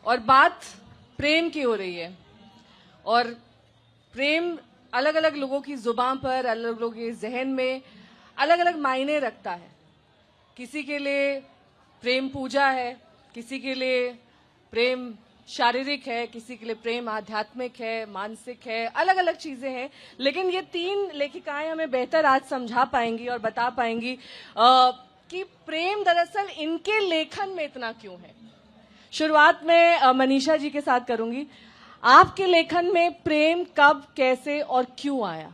और बात प्रेम की हो रही है। और प्रेम अलग अलग लोगों की जुबान पर, अलग अलग लोगों के जहन में अलग अलग मायने रखता है। किसी के लिए प्रेम पूजा है, किसी के लिए प्रेम शारीरिक है, किसी के लिए प्रेम आध्यात्मिक है, मानसिक है, अलग अलग चीजें हैं। लेकिन ये तीन लेखिकाएं हमें बेहतर आज समझा पाएंगी और बता पाएंगी कि प्रेम दरअसल इनके लेखन में इतना क्यों है। शुरुआत में मनीषा जी के साथ करूंगी। आपके लेखन में प्रेम कब, कैसे और क्यों आया?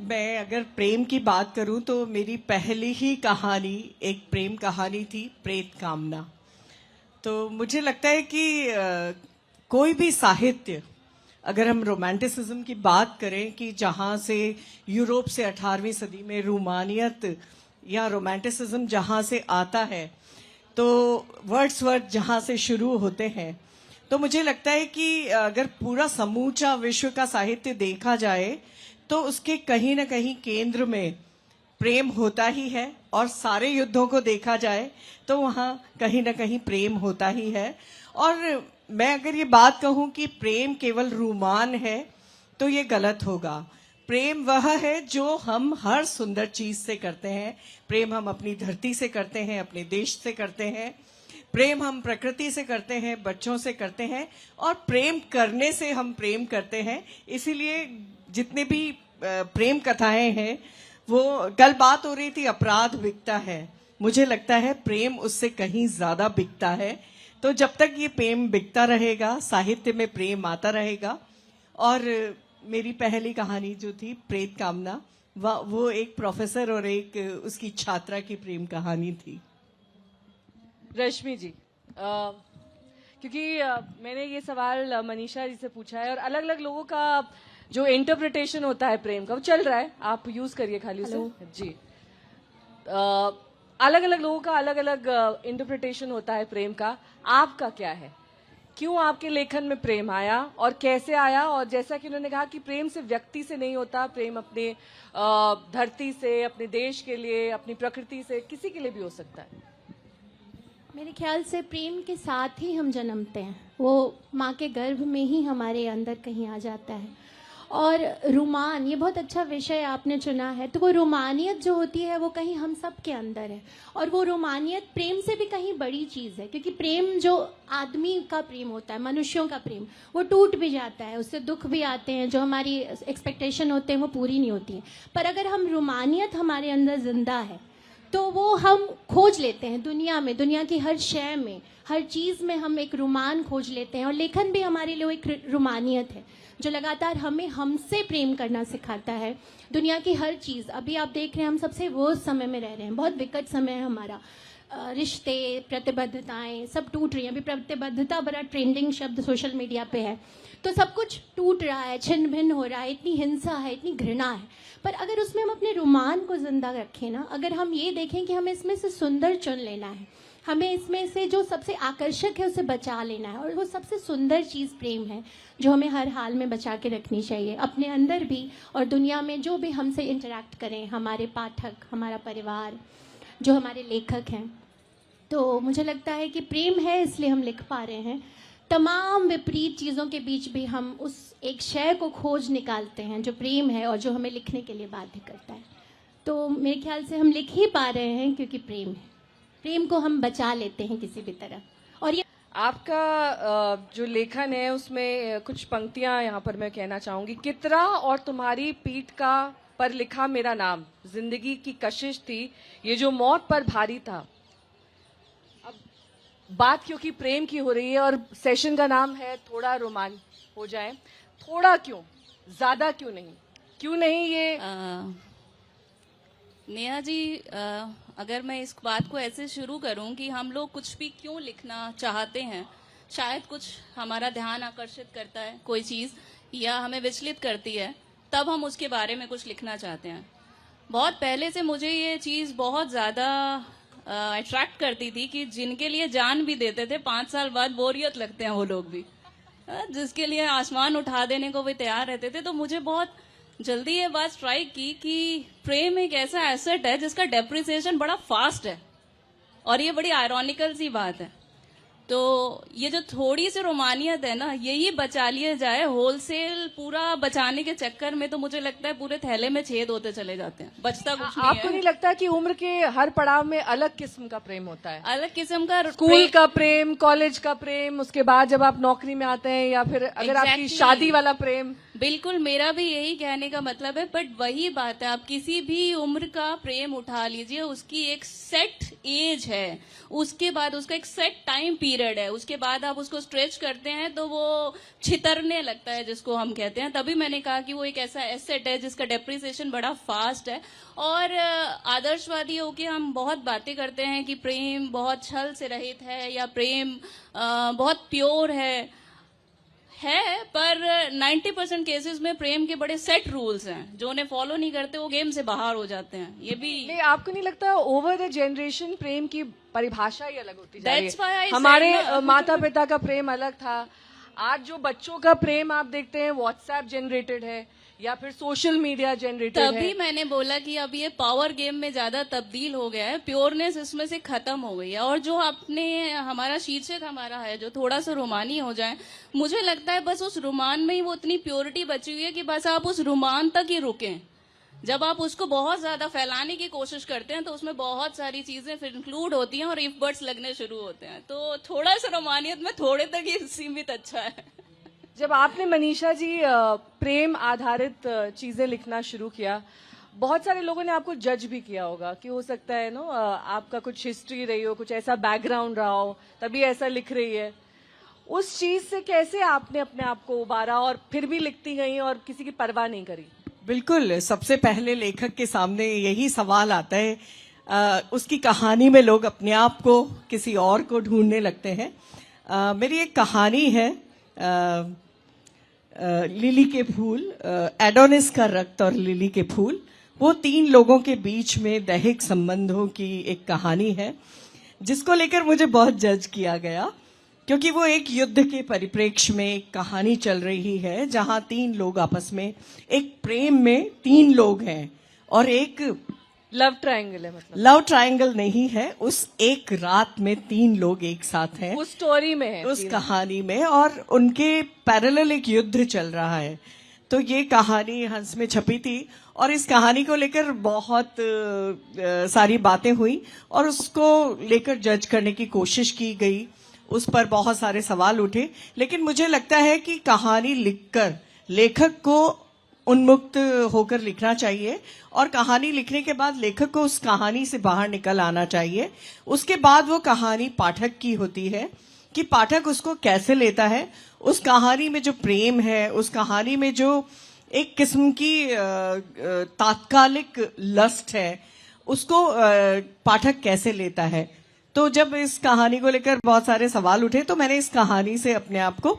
मैं अगर प्रेम की बात करूं तो मेरी पहली ही कहानी एक प्रेम कहानी थी, प्रेत कामना। तो मुझे लगता है कि कोई भी साहित्य, अगर हम रोमांटिसिज्म की बात करें कि जहां से यूरोप से 18वीं सदी में रोमानियत या रोमांटिसिज्म जहां से आता है, तो वर्ड्सवर्थ जहां से शुरू होते हैं, तो मुझे लगता है कि अगर पूरा समूचा विश्व का साहित्य देखा जाए तो उसके कहीं ना कहीं केंद्र में प्रेम होता ही है। और सारे युद्धों को देखा जाए तो वहां कहीं ना कहीं प्रेम होता ही है। और मैं अगर ये बात कहूं कि प्रेम केवल रोमान है तो ये गलत होगा। प्रेम वह है जो हम हर सुंदर चीज से करते हैं। प्रेम हम अपनी धरती से करते हैं, अपने देश से करते हैं, प्रेम हम प्रकृति से करते हैं, बच्चों से करते हैं, और प्रेम करने से हम प्रेम करते हैं। इसीलिए जितने भी प्रेम कथाएं हैं, वो कल बात हो रही थी अपराध बिकता है, मुझे लगता है प्रेम उससे कहीं ज्यादा बिकता है। तो जब तक ये प्रेम बिकता रहेगा, साहित्य में प्रेम आता रहेगा। और मेरी पहली कहानी जो थी प्रेत कामना, वो एक प्रोफेसर और एक उसकी छात्रा की प्रेम कहानी थी। रश्मि जी, क्योंकि मैंने ये सवाल मनीषा जी से पूछा है और अलग अलग लोगों का जो इंटरप्रिटेशन होता है प्रेम का, वो चल रहा है, आप यूज करिए खाली उसे जी। अलग अलग लोगों का अलग अलग इंटरप्रिटेशन होता है प्रेम का। आपका क्या है? क्यों आपके लेखन में प्रेम आया और कैसे आया? और जैसा कि उन्होंने कहा कि प्रेम सिर्फ व्यक्ति से नहीं होता, प्रेम अपने धरती से, अपने देश के लिए, अपनी प्रकृति से, किसी के लिए भी हो सकता है। मेरे ख्याल से प्रेम के साथ ही हम जन्मते हैं, वो माँ के गर्भ में ही हमारे अंदर कहीं आ जाता है। और रोमान, ये बहुत अच्छा विषय आपने चुना है। तो वो रोमानियत जो होती है वो कहीं हम सब के अंदर है, और वो रोमानियत प्रेम से भी कहीं बड़ी चीज़ है। क्योंकि प्रेम जो आदमी का प्रेम होता है, मनुष्यों का प्रेम, वो टूट भी जाता है, उससे दुख भी आते हैं, जो हमारी एक्सपेक्टेशन होते हैं वो पूरी नहीं होती हैं। पर अगर हम रोमानियत हमारे अंदर जिंदा है तो वो हम खोज लेते हैं दुनिया में, दुनिया की हर शय में, हर चीज़ में हम एक रोमान खोज लेते हैं। और लेखन भी हमारे लिए एक रोमानियत है जो लगातार हमें हमसे प्रेम करना सिखाता है। दुनिया की हर चीज़, अभी आप देख रहे हैं हम सबसे वो समय में रह रहे हैं, बहुत विकट समय है हमारा। रिश्ते, प्रतिबद्धताएं सब टूट रही हैं। अभी प्रतिबद्धता बड़ा ट्रेंडिंग शब्द सोशल मीडिया पे है। तो सब कुछ टूट रहा है, छिन्न भिन्न हो रहा है, इतनी हिंसा है, इतनी घृणा है। पर अगर उसमें हम अपने रोमान को जिंदा रखें ना, अगर हम ये देखें कि हमें इसमें से सुंदर चुन लेना है, हमें इसमें से जो सबसे आकर्षक है उसे बचा लेना है, और वो सबसे सुंदर चीज़ प्रेम है जो हमें हर हाल में बचा के रखनी चाहिए, अपने अंदर भी और दुनिया में जो भी हमसे इंटरेक्ट करें, हमारे पाठक, हमारा परिवार, जो हमारे लेखक हैं। तो मुझे लगता है कि प्रेम है इसलिए हम लिख पा रहे हैं। तमाम विपरीत चीज़ों के बीच भी हम उस एक शय को खोज निकालते हैं जो प्रेम है और जो हमें लिखने के लिए बाध्य करता है। तो मेरे ख्याल से हम लिख ही पा रहे हैं क्योंकि प्रेम है। प्रेम को हम बचा लेते हैं किसी भी तरह। और ये आपका जो लेखन है उसमें कुछ पंक्तियां यहाँ पर मैं कहना चाहूंगी। कितरा और तुम्हारी पीठ का पर लिखा मेरा नाम, जिंदगी की कशिश थी ये जो मौत पर भारी था। अब बात क्योंकि प्रेम की हो रही है और सेशन का नाम है थोड़ा रोमान हो जाए, थोड़ा क्यों, ज्यादा क्यों नहीं, क्यों नहीं ये नेहा जी, अगर मैं इस बात को ऐसे शुरू करूं कि हम लोग कुछ भी क्यों लिखना चाहते हैं, शायद कुछ हमारा ध्यान आकर्षित करता है कोई चीज़ या हमें विचलित करती है, तब हम उसके बारे में कुछ लिखना चाहते हैं। बहुत पहले से मुझे ये चीज़ बहुत ज़्यादा अट्रैक्ट करती थी कि जिनके लिए जान भी देते थे 5 साल बाद बोरियत लगते हैं वो लोग भी, जिसके लिए आसमान उठा देने को भी तैयार रहते थे। तो मुझे बहुत जल्दी ये बात स्ट्राइक की कि प्रेम एक ऐसा एसेट है जिसका डेप्रिसिएशन बड़ा फास्ट है, और ये बड़ी आयरॉनिकल सी बात है। तो ये जो थोड़ी सी रोमानियत है ना, यही बचा लिया जाए। होलसेल पूरा बचाने के चक्कर में तो मुझे लगता है पूरे थैले में छेद होते चले जाते हैं, बचता कुछ नहीं आपको है। नहीं लगता कि उम्र के हर पड़ाव में अलग किस्म का प्रेम होता है? अलग किस्म का स्कूल का प्रेम, कॉलेज का प्रेम, उसके बाद जब आप नौकरी में आते हैं, या फिर अगर आपकी Exactly. शादी वाला प्रेम। बिल्कुल, मेरा भी यही कहने का मतलब है। बट वही बात है, आप किसी भी उम्र का प्रेम उठा लीजिए, उसकी एक सेट एज है, उसके बाद उसका एक सेट टाइम पीरियड है, उसके बाद आप उसको स्ट्रेच करते हैं तो वो छितरने लगता है, जिसको हम कहते हैं। तभी मैंने कहा कि वो एक ऐसा एसेट है जिसका डेप्रिसिएशन बड़ा फास्ट है। और आदर्शवादी होके हम बहुत बातें करते हैं कि प्रेम बहुत छल से रहित है, या प्रेम बहुत प्योर है, पर 90% केसेस में प्रेम के बड़े सेट रूल्स हैं, जो उन्हें फॉलो नहीं करते वो गेम से बाहर हो जाते हैं। ये भी नहीं, आपको नहीं लगता ओवर द जनरेशन प्रेम की परिभाषा ही अलग होती जा रही That's why I है? said हमारे ना। माता पिता का प्रेम अलग था, आज जो बच्चों का प्रेम आप देखते हैं व्हाट्सएप जनरेटेड है या फिर सोशल मीडिया जनरेटेड है। तभी मैंने बोला कि अब ये पावर गेम में ज्यादा तब्दील हो गया है, प्योरनेस इसमें से खत्म हो गई है। और जो आपने हमारा शीर्षक हमारा है जो थोड़ा सा रोमानी हो जाए, मुझे लगता है बस उस रोमान में ही वो इतनी प्योरिटी बची हुई है कि बस आप उस रोमान तक ही रुकें। जब आप उसको बहुत ज्यादा फैलाने की कोशिश करते हैं तो उसमें बहुत सारी चीजें फिर इंक्लूड होती हैं और इफ बर्ड्स लगने शुरू होते हैं। तो थोड़ा सा रोमानियत में थोड़े तक ही सीमित अच्छा है। जब आपने मनीषा जी प्रेम आधारित चीजें लिखना शुरू किया, बहुत सारे लोगों ने आपको जज भी किया होगा कि हो सकता है नो आपका कुछ हिस्ट्री रही हो, कुछ ऐसा बैकग्राउंड रहा हो, तभी ऐसा लिख रही है। उस चीज से कैसे आपने अपने आप को उबारा और फिर भी लिखती गई और किसी की परवाह नहीं करी? बिल्कुल, सबसे पहले लेखक के सामने यही सवाल आता है, उसकी कहानी में लोग अपने आप को किसी और को ढूंढने लगते हैं। मेरी एक कहानी है, लिली के फूल, एडोनिस का रक्त और लिली के फूल। वो 3 लोगों के बीच में दैहिक संबंधों की एक कहानी है, जिसको लेकर मुझे बहुत जज किया गया, क्योंकि वो एक युद्ध के परिप्रेक्ष्य में एक कहानी चल रही है, जहां 3 लोग आपस में एक प्रेम में 3 लोग हैं और एक लव ट्रायंगल है। मतलब लव ट्रायंगल नहीं है, उस एक रात में 3 लोग एक साथ हैं उस स्टोरी में है, उस कहानी में, और उनके पैरेलल एक युद्ध चल रहा है। तो ये कहानी हंस में छपी थी और इस कहानी को लेकर बहुत सारी बातें हुई और उसको लेकर जज करने की कोशिश की गई, उस पर बहुत सारे सवाल उठे। लेकिन मुझे लगता है कि कहानी लिखकर लेखक को उन्मुक्त होकर लिखना चाहिए और कहानी लिखने के बाद लेखक को उस कहानी से बाहर निकल आना चाहिए। उसके बाद वो कहानी पाठक की होती है कि पाठक उसको कैसे लेता है। उस कहानी में जो प्रेम है, उस कहानी में जो एक किस्म की तात्कालिक लस्ट है, उसको पाठक कैसे लेता है। तो जब इस कहानी को लेकर बहुत सारे सवाल उठे तो मैंने इस कहानी से अपने आप को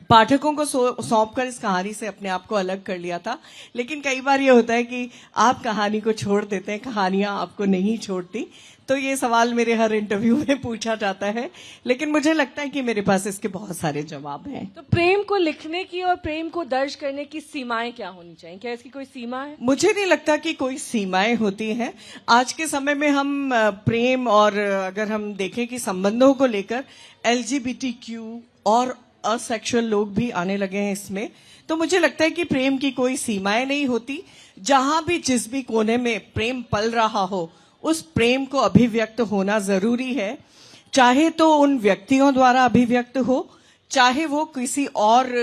पाठकों को सौंपकर इस कहानी से अपने आप को अलग कर लिया था। लेकिन कई बार ये होता है कि आप कहानी को छोड़ देते हैं, कहानियां आपको नहीं छोड़ती। तो ये सवाल मेरे हर इंटरव्यू में पूछा जाता है, लेकिन मुझे लगता है कि मेरे पास इसके बहुत सारे जवाब हैं। तो प्रेम को लिखने की और प्रेम को दर्ज करने की सीमाएं क्या होनी चाहिए? क्या इसकी कोई सीमा है? मुझे नहीं लगता कि कोई सीमाएं होती हैं। आज के समय में हम प्रेम और अगर हम देखें कि संबंधों को लेकर LGBTQ और असेक्सुअल लोग भी आने लगे हैं इसमें, तो मुझे लगता है कि प्रेम की कोई सीमाएं नहीं होती। जहां भी जिस भी कोने में प्रेम पल रहा हो, उस प्रेम को अभिव्यक्त होना जरूरी है, चाहे तो उन व्यक्तियों द्वारा अभिव्यक्त हो, चाहे वो किसी और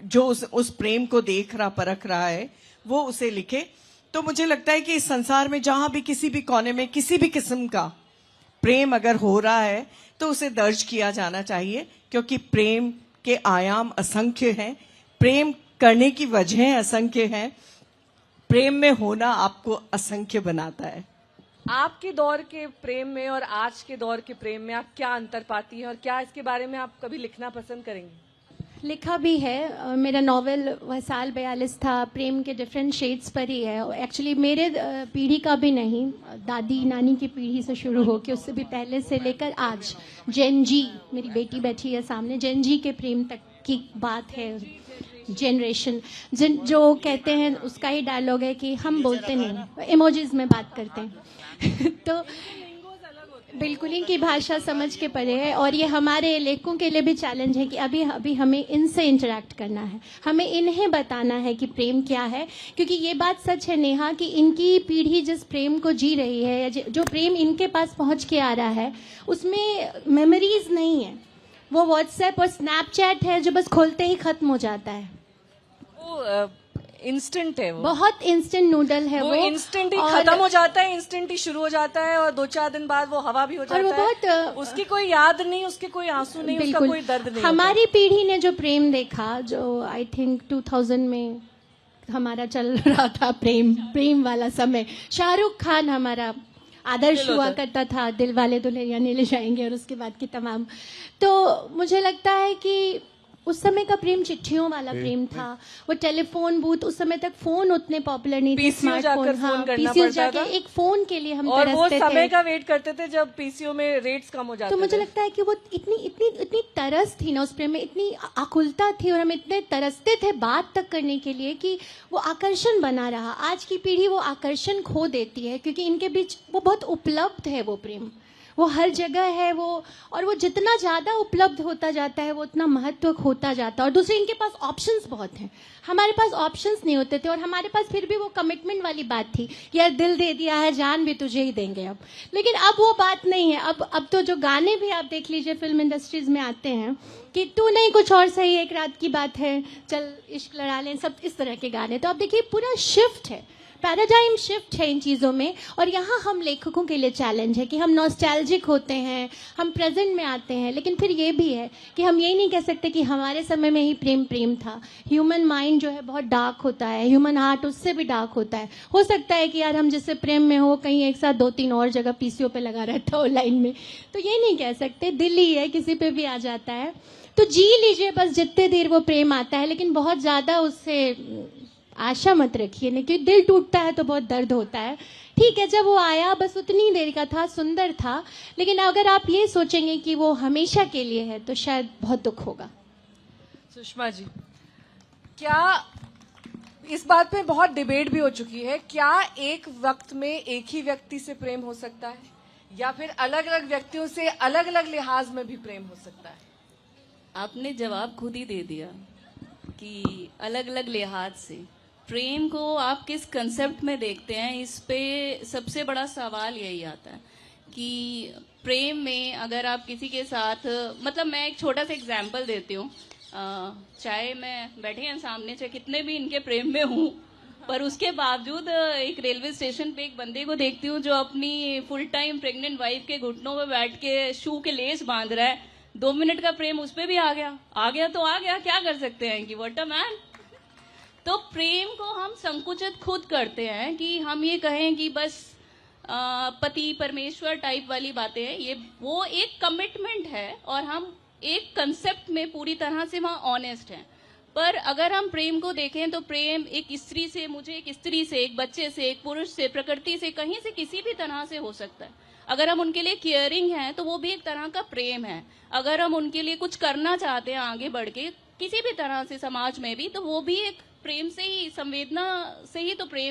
जो उस प्रेम को देख रहा परख रहा है वो उसे लिखे। तो मुझे लगता है कि इस संसार में जहां भी किसी भी कोने में किसी भी किस्म का प्रेम अगर हो रहा है तो उसे दर्ज किया जाना चाहिए, क्योंकि प्रेम के आयाम असंख्य हैं, प्रेम करने की वजहें असंख्य हैं, प्रेम में होना आपको असंख्य बनाता है। आपके दौर के प्रेम में और आज के दौर के प्रेम में आप क्या अंतर पाती हैं और क्या इसके बारे में आप कभी लिखना पसंद करेंगी? लिखा भी है। मेरा नॉवेल वह साल 42 था, प्रेम के डिफरेंट शेड्स पर ही है। एक्चुअली मेरे पीढ़ी का भी नहीं, दादी नानी की पीढ़ी से शुरू होकर उससे भी पहले से लेकर आज जेन जी, मेरी बेटी बैठी है सामने, जेन जी के प्रेम तक की बात है। जनरेशन जो कहते हैं उसका ही डायलॉग है कि हम बोलते नहीं, इमोजीज में बात करते हैं। तो बिल्कुल इनकी भाषा समझ के परे है, और ये हमारे लेखकों के लिए भी चैलेंज है कि अभी अभी हमें इनसे इंटरेक्ट करना है, हमें इन्हें बताना है कि प्रेम क्या है। क्योंकि ये बात सच है नेहा कि इनकी पीढ़ी जिस प्रेम को जी रही है, या जो प्रेम इनके पास पहुंच के आ रहा है, उसमें मेमोरीज नहीं है। वो व्हाट्सएप और स्नैपचैट है जो बस खोलते ही खत्म हो जाता है। वो इंस्टेंट है, वो बहुत इंस्टेंट नूडल है, वो इंस्टेंट ही और खत्म हो जाता है, इंस्टेंट ही शुरू हो जाता है, और 2-4 दिन बाद वो हवा भी हो और वो जाता है। बहुत उसकी कोई याद नहीं, उसके कोई आंसू नहीं, उसका बिल्कुल कोई दर्द नहीं हमारी पीढ़ी ने जो प्रेम देखा, जो आई थिंक 2000 में हमारा चल रहा था प्रेम वाला समय, शाहरुख खान हमारा आदर्श हुआ करता था, दिल वाले दुल्हनिया ले जाएंगे, और उसके बाद की तमाम। तो मुझे लगता है कि उस समय का प्रेम चिट्ठियों वाला प्रेम था, वो टेलीफोन बूथ, उस समय तक फोन उतने पॉपुलर नहीं थे, पीसीओ जाकर फोन करना पीसीओ पड़ता जाके था, एक फोन के लिए हम और वो तरसते समय थे। का वेट करते थे जब पीसीओ में रेट्स कम हो जाते तो मुझे थे। लगता है कि वो इतनी तरस थी ना उस प्रेम में, इतनी आकुलता थी, और हम इतने तरसते थे बात तक करने के लिए कि वो आकर्षण बना रहा। आज की पीढ़ी वो आकर्षण खो देती है, क्योंकि इनके बीच वो बहुत उपलब्ध है, वो प्रेम वो हर जगह है, और वो जितना ज़्यादा उपलब्ध होता जाता है वो उतना महत्व होता जाता है। और दूसरे, इनके पास ऑप्शंस बहुत हैं, हमारे पास ऑप्शंस नहीं होते थे, और हमारे पास फिर भी वो कमिटमेंट वाली बात थी, यार दिल दे दिया है, जान भी तुझे ही देंगे अब। लेकिन अब वो बात नहीं है। अब तो जो गाने भी आप देख लीजिए फिल्म इंडस्ट्रीज में आते हैं कि तू नहीं कुछ और सही, एक रात की बात है, चल इश्क लड़ा लें, सब इस तरह के गाने। तो अब देखिए पूरा शिफ्ट है, पैराडाइम शिफ्ट है इन चीज़ों में। और यहाँ हम लेखकों के लिए चैलेंज है कि हम नॉस्टैल्जिक होते हैं, हम प्रेजेंट में आते हैं, लेकिन फिर ये भी है कि हम ये नहीं कह सकते कि हमारे समय में ही प्रेम था। ह्यूमन माइंड जो है बहुत डार्क होता है, ह्यूमन हार्ट उससे भी डार्क होता है। हो सकता है कि यार हम जिससे प्रेम में हो, कहीं एक साथ 2-3 और जगह पीसीओ पे लगा रहता हो लाइन में, तो ये नहीं कह सकते, दिल ही है, किसी पे भी आ जाता है। तो जी लीजिए बस जितने देर वो प्रेम आता है, लेकिन बहुत ज़्यादा उससे आशा मत रखिए, नहीं, क्योंकि दिल टूटता है तो बहुत दर्द होता है। ठीक है, जब वो आया बस उतनी देर का था, सुंदर था, लेकिन अगर आप ये सोचेंगे कि वो हमेशा के लिए है तो शायद बहुत दुख होगा। सुषमा जी, क्या इस बात पे बहुत डिबेट भी हो चुकी है, क्या एक वक्त में एक ही व्यक्ति से प्रेम हो सकता है, या फिर अलग अलग व्यक्तियों से अलग अलग लिहाज में भी प्रेम हो सकता है? आपने जवाब खुद ही दे दिया कि अलग अलग लिहाज से प्रेम को आप किस कंसेप्ट में देखते हैं। इस पे सबसे बड़ा सवाल यही आता है कि प्रेम में अगर आप किसी के साथ, मतलब मैं एक छोटा सा एग्जांपल देती हूँ, चाहे मैं बैठे हैं सामने, चाहे कितने भी इनके प्रेम में हूँ, पर उसके बावजूद एक रेलवे स्टेशन पे एक बंदे को देखती हूँ जो अपनी फुल टाइम प्रेग्नेंट वाइफ के घुटनों पे बैठ के शू के लेस बांध रहा है। 2 मिनट का प्रेम उस पर भी आ गया तो आ गया, क्या कर सकते हैं कि व्हाट अ मैन। तो प्रेम को हम संकुचित खुद करते हैं कि हम ये कहें कि बस पति परमेश्वर टाइप वाली बातें हैं, ये वो एक कमिटमेंट है, और हम एक कंसेप्ट में पूरी तरह से वहाँ ऑनेस्ट हैं। पर अगर हम प्रेम को देखें तो प्रेम एक स्त्री से, मुझे एक स्त्री से, एक बच्चे से, एक पुरुष से, प्रकृति से, कहीं से किसी भी तरह से हो सकता है। अगर हम उनके लिए केयरिंग हैं तो वो भी एक तरह का प्रेम है। अगर हम उनके लिए कुछ करना चाहते हैं आगे बढ़ के किसी भी तरह से समाज में भी, तो वो भी एक प्रेम से ही, संवेदना से ही तो प्रेम